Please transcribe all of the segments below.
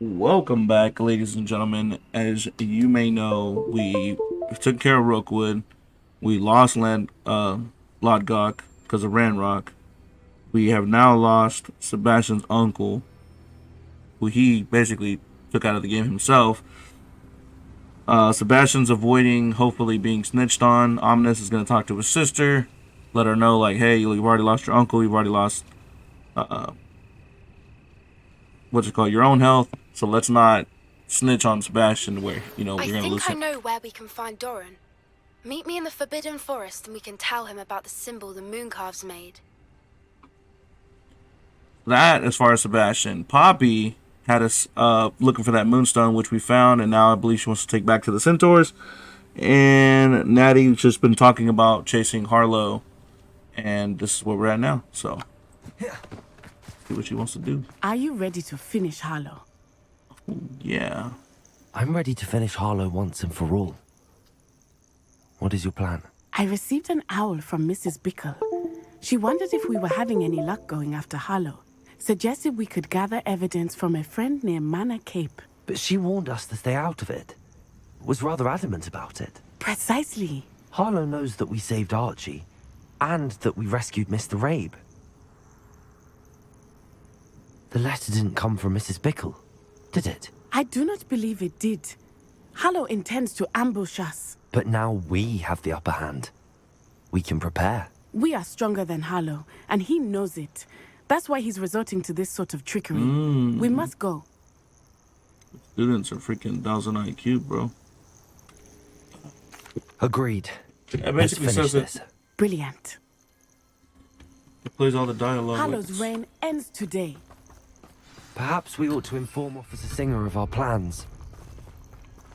Welcome back, ladies and gentlemen. As you may know, we took care of Rookwood. We lost Lodgok because of Ranrock. We have now lost Sebastian's uncle, who he basically took out of the game himself. Sebastian's avoiding, hopefully, being snitched on. Ominous is going to talk to his sister, let her know, like, hey, you've already lost your uncle, you've already lost, your own health. So let's not snitch on Sebastian where, we're going to lose him. I know where we can find Doran. Meet me in the Forbidden Forest and we can tell him about the symbol the Mooncalves made. That, as far as Sebastian. Poppy had us looking for that moonstone, which we found, and now I believe she wants to take back to the Centaurs. And Natty's just been talking about chasing Harlow, and this is where we're at now. So, see what she wants to do. Are you ready to finish Harlow? Yeah. I'm ready to finish Harlow once and for all. What is your plan? I received an owl from Mrs. Bickle. She wondered if we were having any luck going after Harlow. Suggested we could gather evidence from a friend near Manor Cape. But she warned us to stay out of it. Was rather adamant about it. Precisely. Harlow knows that we saved Archie, and that we rescued Mr. Rabe. The letter didn't come from Mrs. Bickle, did it? I do not believe it did. Harlow intends to ambush us. But now we have the upper hand. We can prepare. We are stronger than Harlow, and he knows it. That's why he's resorting to this sort of trickery. We must go. Students are freaking 1,000 IQ, bro. Agreed. It basically says this. Brilliant. It plays all the dialogue. Harlow's reign ends today. Perhaps we ought to inform Officer Singer of our plans.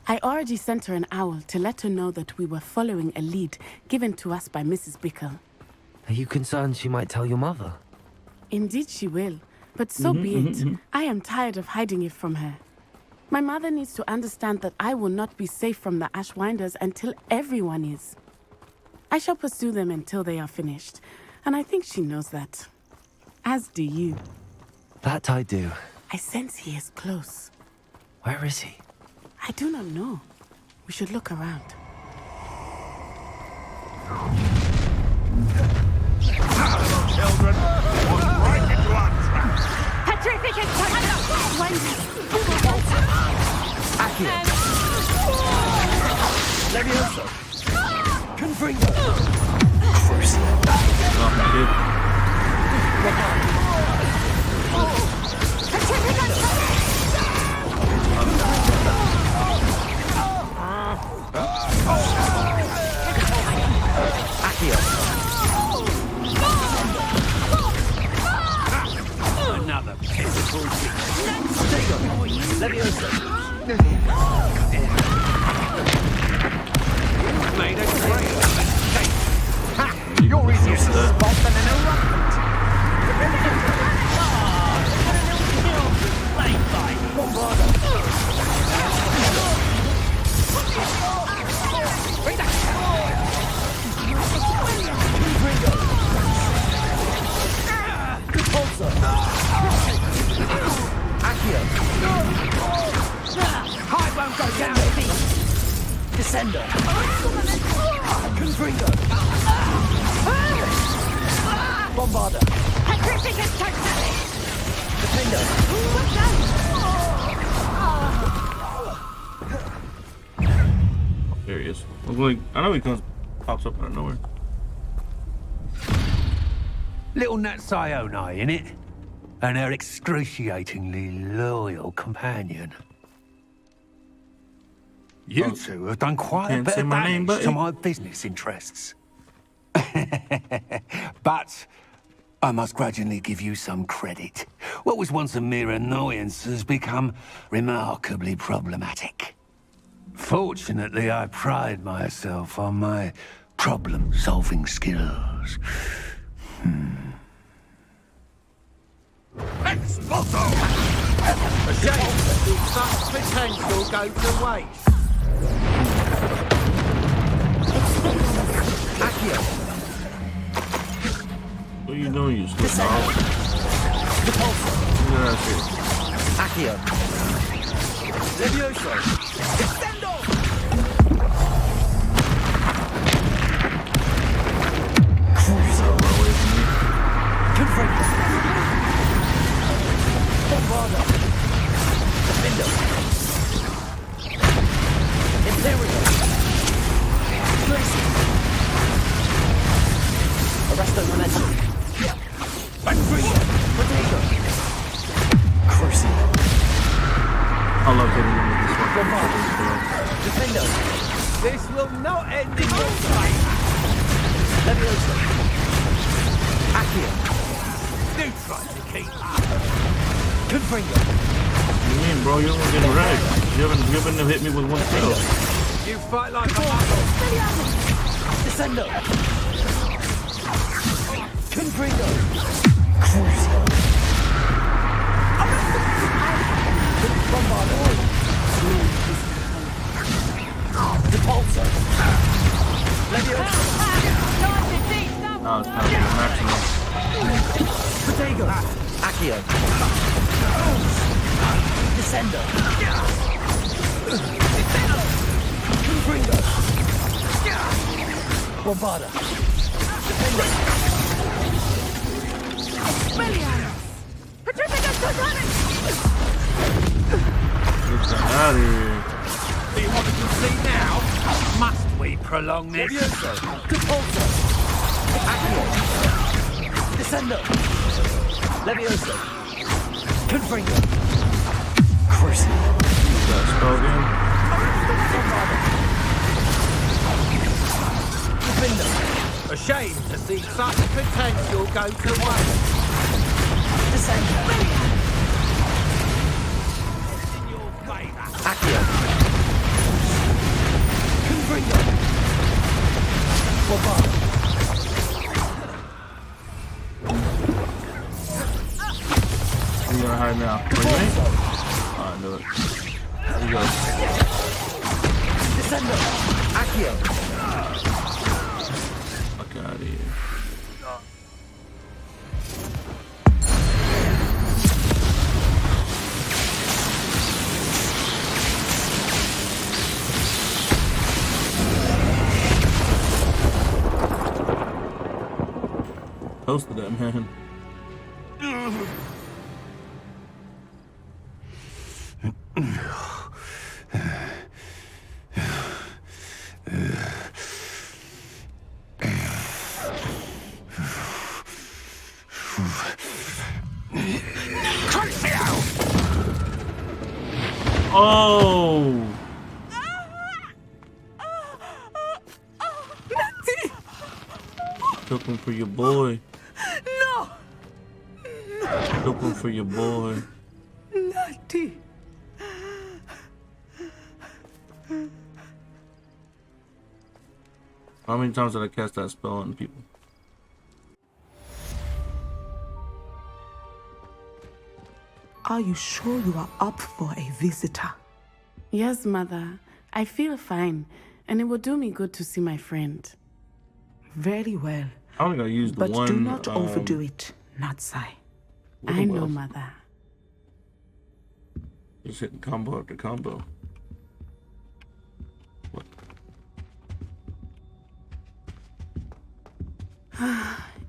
I already sent her an owl to let her know that we were following a lead given to us by Mrs. Bickle. Are you concerned she might tell your mother? Indeed she will, but so be it. I am tired of hiding it from her. My mother needs to understand that I will not be safe from the Ashwinders until everyone is. I shall pursue them until they are finished, and I think she knows that. As do you. That I do. I sense he is close. Where is he? I do not know. We should look around. Children, walk right into our trap. Petrificus Accio! Levioso! Confringo! Accio! Another physical Levioso! made a great mistake. Ha! You're easier to spot than an eruptant. Played by Bombardo. Accio! I won't go down with these. Descendo! Confringo! Bombarda! Petrificus totalis! Defendo! There he is. I know he pops up out of nowhere. Little Nat Sione, innit? And her excruciatingly loyal companion. You two have done quite a can't bit say of my name, damage buddy. to my business interests. But I must grudgingly give you some credit. What was once a mere annoyance has become remarkably problematic. Fortunately, I pride myself on my problem-solving skills. Exploso! A shame such potential go to waste. Accio! What are you doing, you stupid dog? Repulsor! Look at that shit. Accio! Levioso! Descendo! Confringo! Bombarda! Defendo! Imperial! Gracie! Arresto Momentum! Confringo! Potato! Crucial! I love getting into this one. Bombarda! Defendo! This will not end in your favour. Levioso! Accio! Do try to keep up. Confringo! What do you mean, bro? You're getting wrecked. You haven't hit me with one spell. You fight like a muscle. Descendo! Confringo! Crucial! Bombardo! Depulso! Levioso! Oh, it's kind of like a maximum. Protego! Accio! Descendo! Confringo! Bombarda! Defendo! Petrificus Titanis! Get that out of here. Do you want to see now? Must we prolong this? Levioso! Depulso! Accio! Descendo! Levioso! Confringo! Crucial! That spell again. Defendo! Ashamed to see such potential go to waste. Descendo! In your favour. Accio! Confringo! Bombarda! Where you gonna hide now? Where you ain't? Oh, I knew it. There you go. Descendo! Accio! Fuck out of here. Toasted that man. Oh! Took him for your boy. No! Took him for your boy. Natty! How many times did I cast that spell on people? Are you sure you are up for a visitor? Yes, Mother. I feel fine, and it will do me good to see my friend. Very well. I only gotta use the But one. do not overdo it, Natsai. I know, Mother. Just hitting combo after combo. What?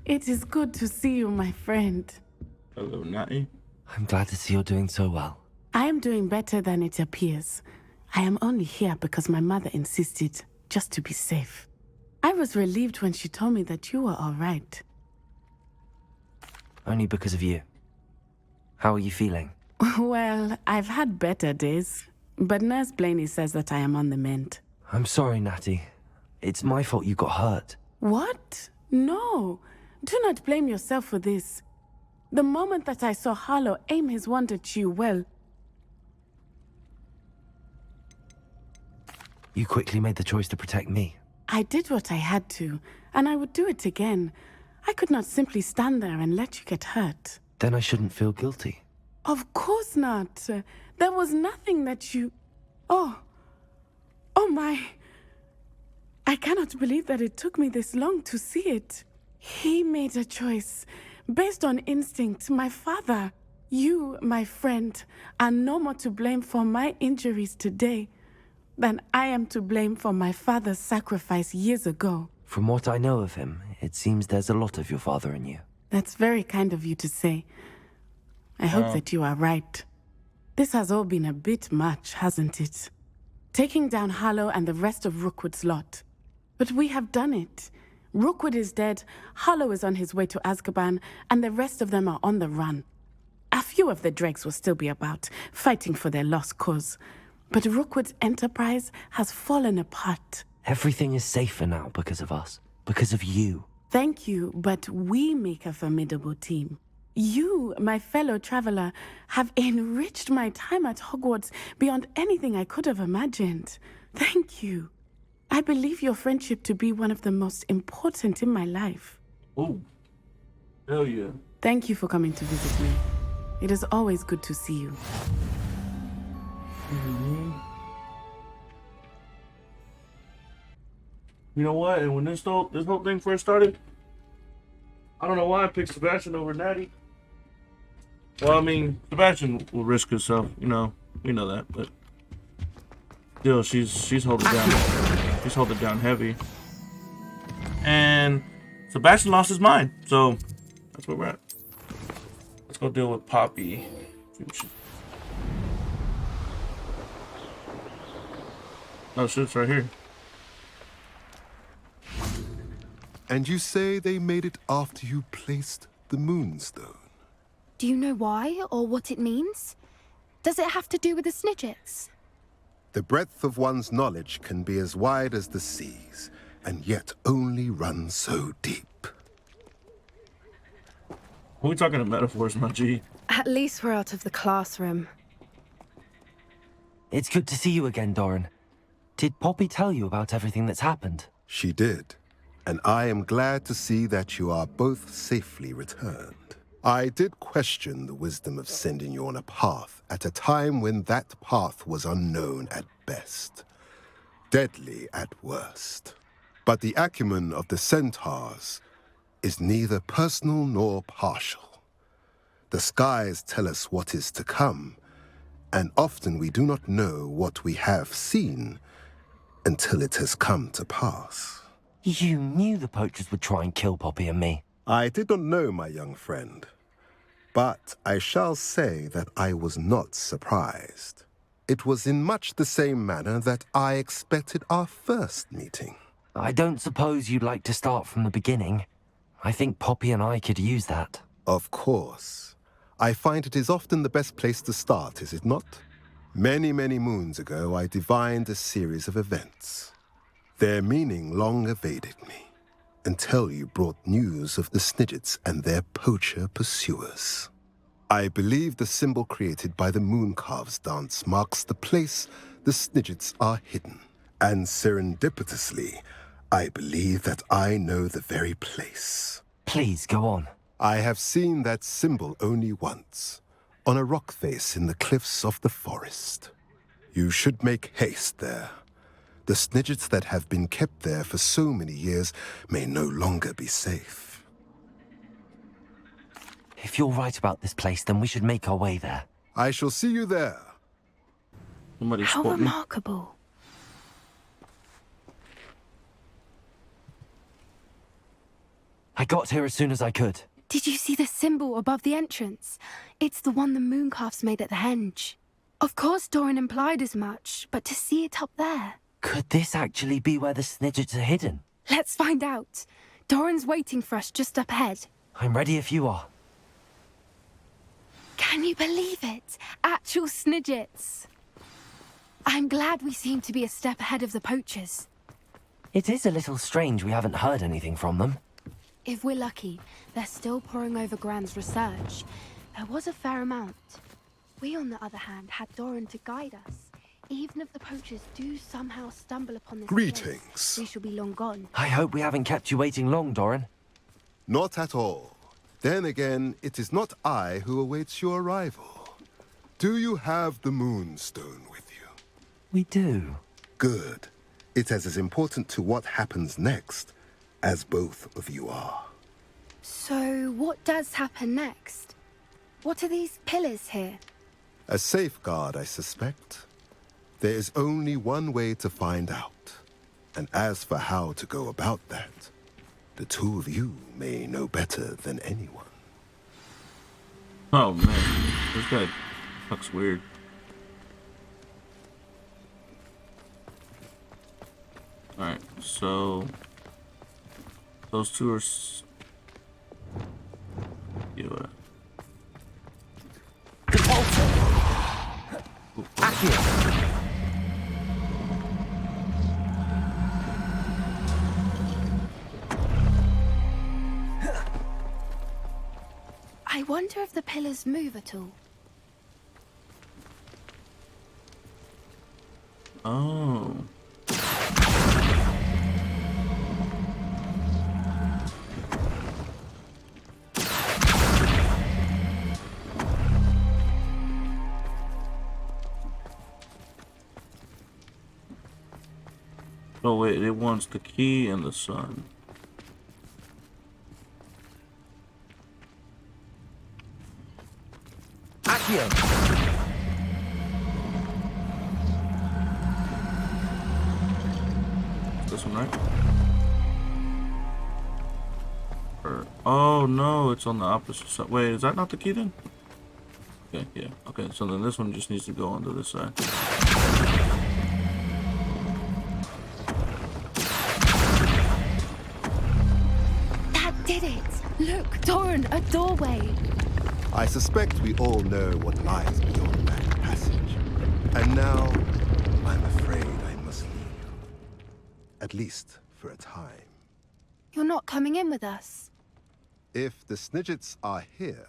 It is good to see you, my friend. Hello, Natty. I'm glad to see you're doing so well. I am doing better than it appears. I am only here because my mother insisted, just to be safe. I was relieved when she told me that you were all right. Only because of you. How are you feeling? Well, I've had better days, but Nurse Blaney says that I am on the mend. I'm sorry, Natty. It's my fault you got hurt. What? No. Do not blame yourself for this. The moment that I saw Harlow aim his wand at you, well... You quickly made the choice to protect me. I did what I had to, and I would do it again. I could not simply stand there and let you get hurt. Then I shouldn't feel guilty. Of course not. There was nothing that you... Oh. Oh my... I cannot believe that it took me this long to see it. He made a choice, based on instinct, my father. You, my friend, are no more to blame for my injuries today than I am to blame for my father's sacrifice years ago. From what I know of him, it seems there's a lot of your father in you. That's very kind of you to say. I hope that you are right. This has all been a bit much, hasn't it? Taking down Harlow and the rest of Rookwood's lot. But we have done it. Rookwood is dead, Harlow is on his way to Azkaban, and the rest of them are on the run. A few of the dregs will still be about, fighting for their lost cause. But Rookwood's enterprise has fallen apart. Everything is safer now because of us. Because of you. Thank you, but we make a formidable team. You, my fellow traveler, have enriched my time at Hogwarts beyond anything I could have imagined. Thank you. I believe your friendship to be one of the most important in my life. Oh, hell yeah. Thank you for coming to visit me. It is always good to see you. You know what? And when this whole thing first started, I don't know why I picked Sebastian over Natty. Well, I mean, Sebastian will risk himself, you know. We know that, but still, she's holding down. She's holding down heavy. And Sebastian lost his mind, so that's where we're at. Let's go deal with Poppy. Oh shit, it's right here. And you say they made it after you placed the Moonstone? Do you know why or what it means? Does it have to do with the Snidgets? The breadth of one's knowledge can be as wide as the seas, and yet only run so deep. Are we talking in metaphors, my G? At least we're out of the classroom. It's good to see you again, Doran. Did Poppy tell you about everything that's happened? She did, and I am glad to see that you are both safely returned. I did question the wisdom of sending you on a path at a time when that path was unknown at best, deadly at worst. But the acumen of the centaurs is neither personal nor partial. The skies tell us what is to come, and often we do not know what we have seen until it has come to pass. You knew the poachers would try and kill Poppy and me. I did not know, my young friend, but I shall say that I was not surprised. It was in much the same manner that I expected our first meeting. I don't suppose you'd like to start from the beginning. I think Poppy and I could use that. Of course. I find it is often the best place to start, is it not? Many, many moons ago, I divined a series of events. Their meaning long evaded me, until you brought news of the Snidgets and their poacher pursuers. I believe the symbol created by the Mooncalves dance marks the place the Snidgets are hidden. And serendipitously, I believe that I know the very place. Please, go on. I have seen that symbol only once, on a rock face in the cliffs of the forest. You should make haste there. The Snidgets that have been kept there for so many years may no longer be safe. If you're right about this place, then we should make our way there. I shall see you there. Somebody How spot me. remarkable. I got here as soon as I could. Did you see the symbol above the entrance? It's the one the Mooncalves made at the henge. Of course Doran implied as much, but to see it up there... Could this actually be where the Snidgets are hidden? Let's find out. Doran's waiting for us just up ahead. I'm ready if you are. Can you believe it? Actual Snidgets. I'm glad we seem to be a step ahead of the poachers. It is a little strange we haven't heard anything from them. If we're lucky, they're still poring over Gran's research. There was a fair amount. We, on the other hand, had Doran to guide us. Even if the poachers do somehow stumble upon this Greetings. place, we shall be long gone. I hope we haven't kept you waiting long, Doran. Not at all. Then again, it is not I who awaits your arrival. Do you have the Moonstone with you? We do. Good. It is as important to what happens next as both of you are. So, what does happen next? What are these pillars here? A safeguard, I suspect. There is only one way to find out. And as for how to go about that, the two of you may know better than anyone. Oh man, this guy looks weird. Alright, so those two are I wonder if the pillars move at all. Oh. Oh wait, it wants the key and the sun. Accio. This one, right? Oh no, it's on the opposite side. Wait, is that not the key then? Okay, yeah. Okay, so then this one just needs to go onto this side. That did it! Look, Doran, a doorway! I suspect we all know what lies beyond that passage. And now, I'm afraid I must leave. At least for a time. You're not coming in with us. If the Snidgets are here,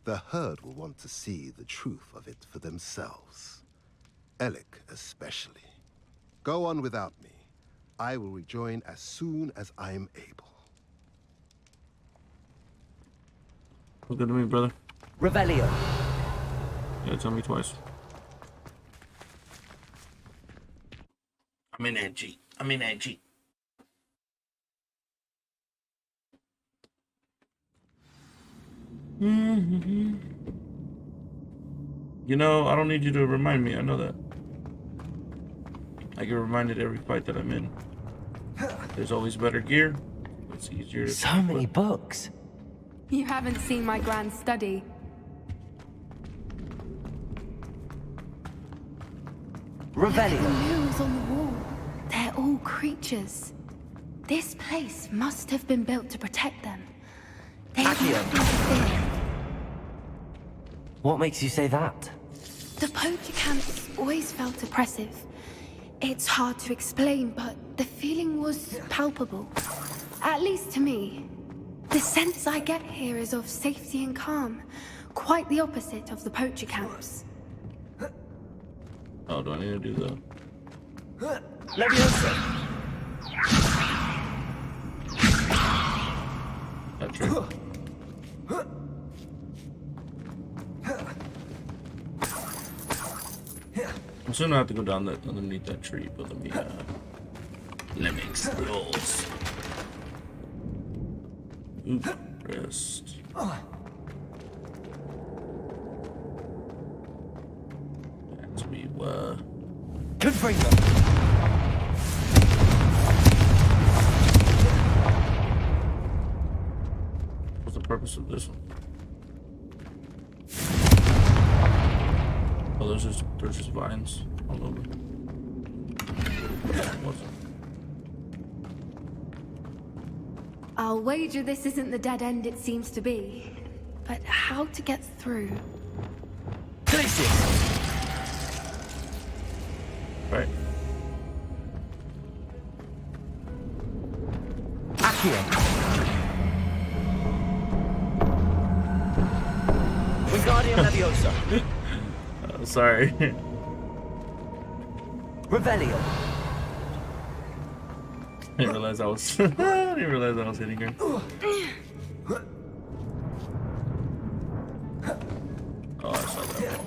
the herd will want to see the truth of it for themselves. Alec especially. Go on without me. I will rejoin as soon as I am able. Look good to me, brother. Revelio. Yeah, tell me twice. I'm in edgy. I'm in edgy. You know, I don't need you to remind me. I know that. I get reminded every fight that I'm in. There's always better gear. It's easier to... So many books. You haven't seen my grand study. Revelio. The murals on the wall. They're all creatures. This place must have been built to protect them. They have nothing to fear. What makes you say that? The poacher camps always felt oppressive. It's hard to explain, but the feeling was palpable. At least to me. The sense I get here is of safety and calm. Quite the opposite of the poacher camps. Oh, do I need to do that? Leviosa. That's true. I'm soon gonna have to go down that underneath that tree, but let me explore. Oop, rest. As we were. Confringo. What's the purpose of this one? Oh, there's just vines all over. What's it? I'll wager this isn't the dead end it seems to be. But how to get through? Glacius. Right. Accio. Wingardium Leviosa. Sorry. Revelio. I didn't realize I was. I didn't realize I was hitting her. Oh, I saw that wall.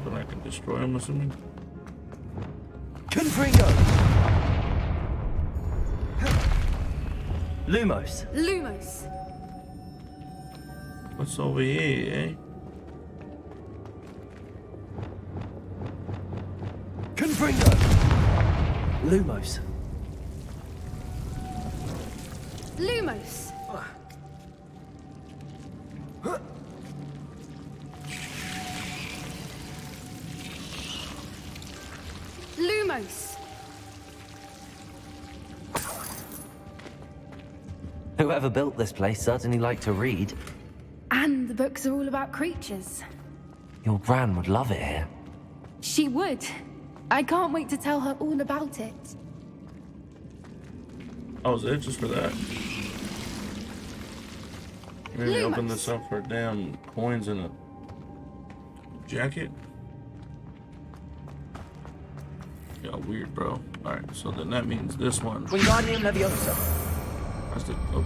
Then I can destroy him, assuming. Confringo. Lumos. Lumos. What's over here, eh? Confringo. Lumos. Lumos. Lumos. Whoever built this place certainly liked to read. And the books are all about creatures. Your gran would love it here. She would. I can't wait to tell her all about it. I was anxious for that. Maybe open this up for damn coins in a jacket. Yeah, weird, bro. Alright, so then that means this one. Wingardium Leviosa. That's the. Oh.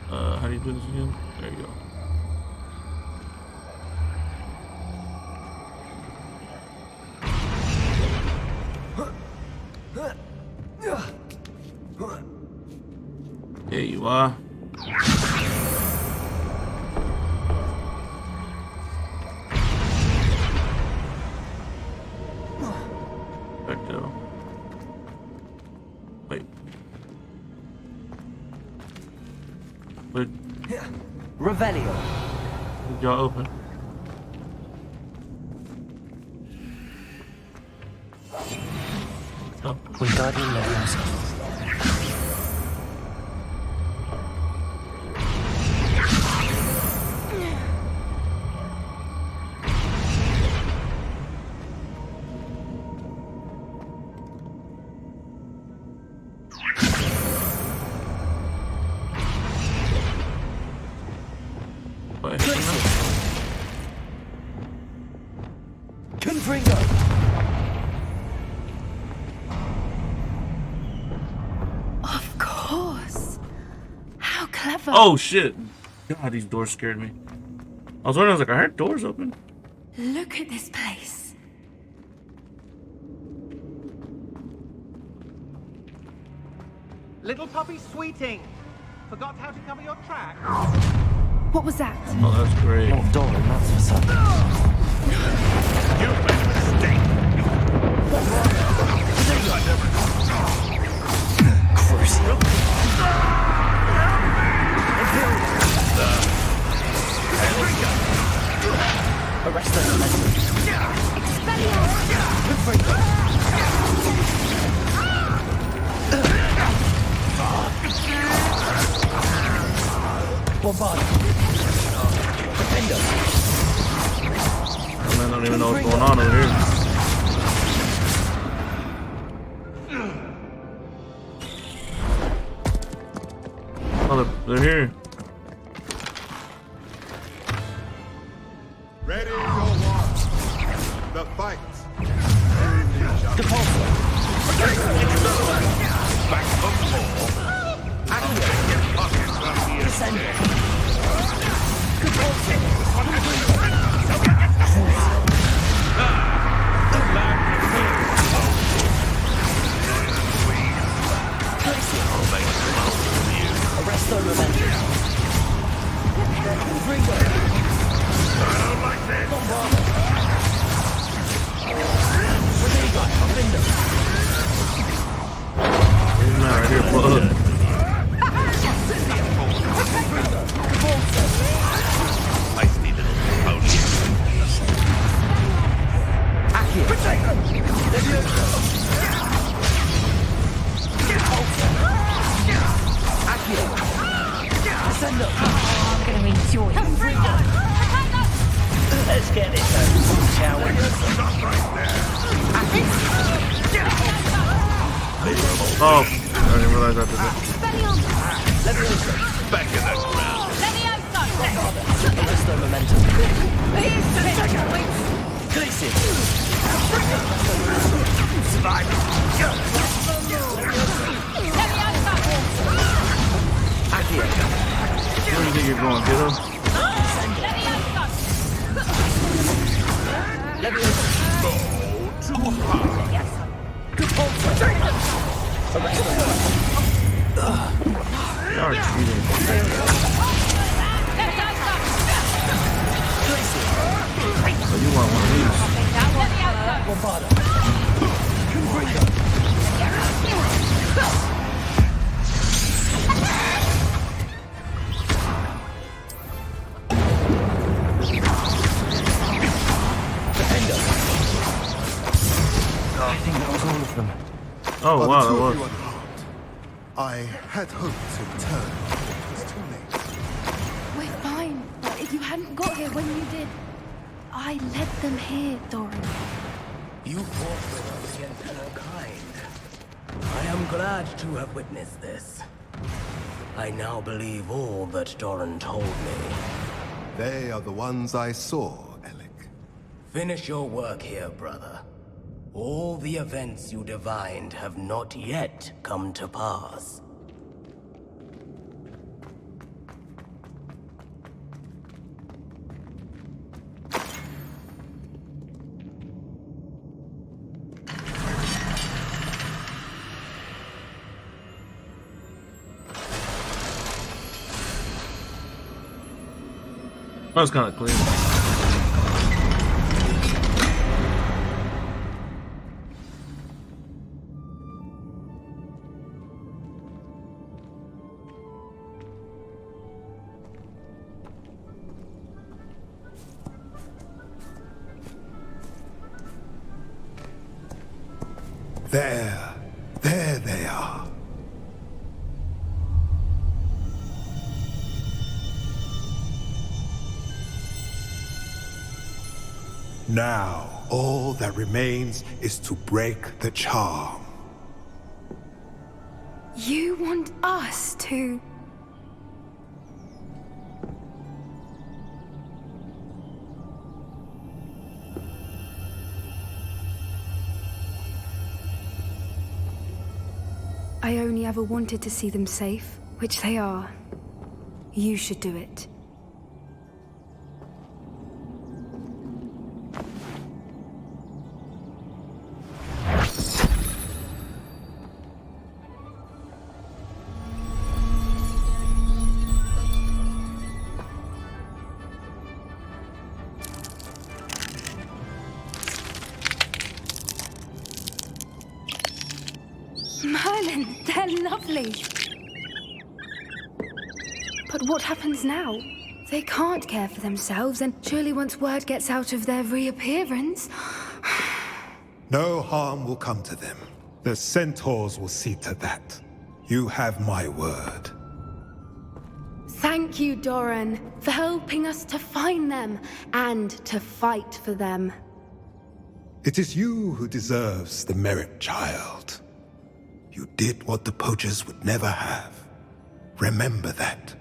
How do you do this again? There you go. There you are. Perfecto. Wait. Wait. Revelio. Y'all open. Oh. Wingardium Leviosa. Confringo. Of course. How clever. Oh shit! God, these doors scared me. I was wondering, I was like, I heard doors open. Look at this place. Little puppy Sweeting. Forgot how to cover your tracks? What was that? Oh, that's great. Not Doran, that's for certain. You made a mistake. Arrest them. Bombard. Defender. I don't even know what's going on over here. Oh, they're here. Ready your watch. The fight. Back from the wall. Arrest the Revenge. I don't like this. He's not right here, bud. Feisty little pony. I'm going to enjoy it. Let's get this over, shall we? Stop right there. Oh, I didn't realize I did that. Leviosa. Back in the ground. Arrest the momentum. Glacius. Accio. Where do you think you're going, kiddo? Leviosa. Good pulse. Arrest the They are cheating. So you want one of I think that was all of them. Oh Are wow, the two that of was. you unharmed? I had hoped to return, but it was too late. We're fine, but if you hadn't got here when you did, I led them here, Doran. You fought with us against your kind. I am glad to have witnessed this. I now believe all that Doran told me. They are the ones I saw, Alec. Finish your work here, brother. All the events you divined have not yet come to pass. That was kind of clean. There they are. Now, all that remains is to break the charm. You want us to... I only ever wanted to see them safe, which they are. You should do it. Merlin, they're lovely. But what happens now? They can't care for themselves, and surely once word gets out of their reappearance... No harm will come to them. The centaurs will see to that. You have my word. Thank you, Doran, for helping us to find them and to fight for them. It is you who deserves the merit, child. You did what the poachers would never have. Remember that.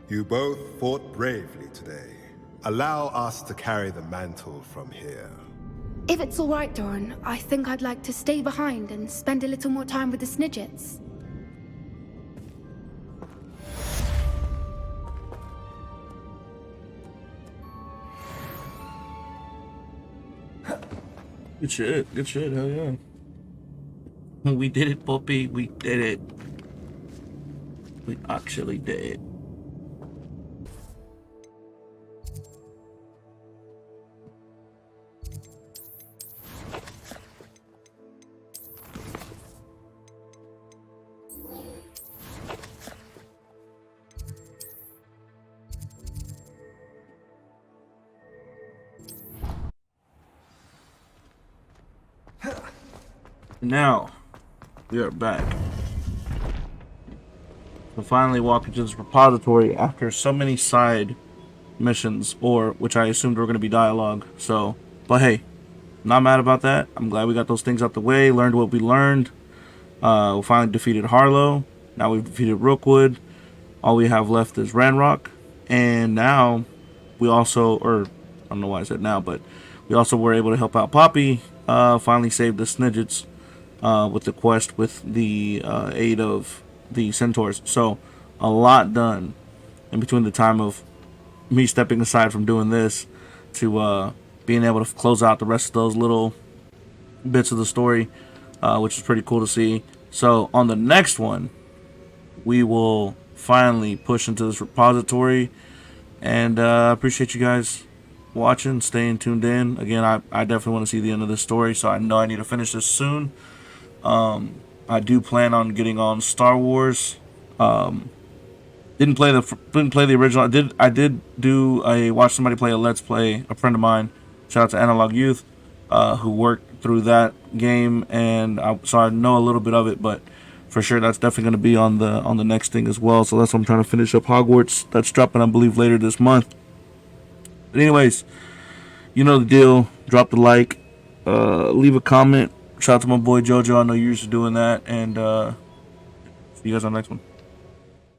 You both fought bravely today. Allow us to carry the mantle from here. If it's all right, Doran, I think I'd like to stay behind and spend a little more time with the Snidgets. Good shit, hell yeah. We did it, Poppy, we did it. We actually did it. Now, we are back. So finally walk into this repository after so many side missions, or which I assumed were going to be dialogue. So, but hey, not mad about that. I'm glad we got those things out the way, learned what we learned. We finally defeated Harlow. Now we've defeated Rookwood. All we have left is Ranrock. And now we also, or I don't know why I said now, but we also were able to help out Poppy. Finally saved the Snidgets. With the quest with the aid of the centaurs. So a lot done. in between the time of me stepping aside from doing this to being able to close out the rest of those little bits of the story, which is pretty cool to see. So on the next one, we will finally push into this repository, and I appreciate you guys watching, staying tuned in. Again, I definitely want to see the end of this story, so I know I need to finish this soon. I do plan on getting on Star Wars. Didn't play the original. I did do a watch somebody play a Let's Play. A friend of mine, shout out to Analog Youth, who worked through that game, and so I know a little bit of it. But for sure, that's definitely going to be on the next thing as well. So that's what I'm trying to finish up Hogwarts. That's dropping, I believe, later this month. But anyways, you know the deal. Drop the like, leave a comment. Shout out to my boy JoJo. I know you're used to doing that, and see you guys on the next one.